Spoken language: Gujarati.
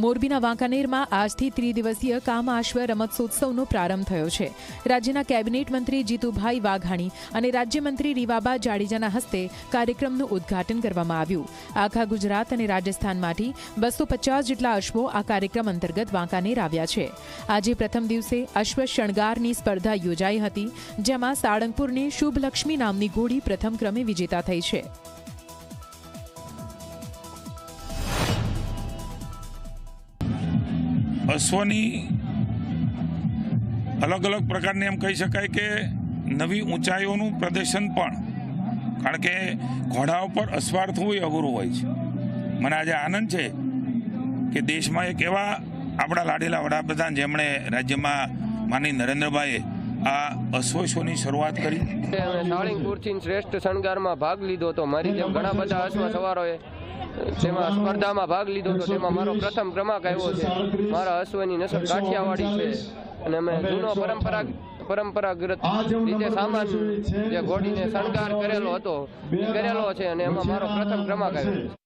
મોરબીના વાંકાનેરમાં આજથી ત્રિદિવસીય કામઆશ્વ રમતોત્સવનો પ્રારંભ થયો છે। રાજ્યના કેબિનેટ મંત્રી જીતુભાઈ વાઘાણી અને રાજ્યમંત્રી રીવાબા જાડેજાના હસ્તે કાર્યક્રમનું ઉદ્ઘાટન કરવામાં આવ્યું। આખા ગુજરાત અને રાજસ્થાનમાંથી 250 જેટલા અશ્વો આ કાર્યક્રમ અંતર્ગત વાંકાનેર આવ્યા છે। આજે પ્રથમ દિવસે અશ્વ શણગારની સ્પર્ધા યોજાઈ હતી, જેમાં સાળંગપુરની શુભલક્ષ્મી નામની ઘોડી પ્રથમ ક્રમે વિજેતા થઈ છે। અશ્વની અલગ અલગ પ્રકારની એમ કહી શકાય કે નવી ઊંચાઈઓનું પ્રદર્શન પણ, કારણ કે ઘોડા ઉપર અસવાર થવું એ અઘરું હોય છે। મને આજે આનંદ છે કે દેશમાં એક એવા આપણા લાડેલા વડાપ્રધાન જેમણે રાજ્યમાં માનનીય નરેન્દ્રભાઈએ આ અશ્વ શોની શરૂઆત કરી। સાળંગપુરથી શ્રેષ્ઠ શણગારમાં ભાગ લીધો હતો। મારી જેમ ઘણા બધા અશ્વ સવારોએ તેમાં સ્પર્ધામાં ભાગ લીધો હતો, તેમાં મારો પ્રથમ ક્રમાંક આવ્યો છે। મારા અશ્વની નસલ કાઠિયાવાડી છે અને અમે જૂનો પરંપરાગત રીતે સામાન જે ઘોડીને શણગાર કરેલો હતો કરેલો છે અને એમાં મારો પ્રથમ ક્રમાંક આવ્યો છે।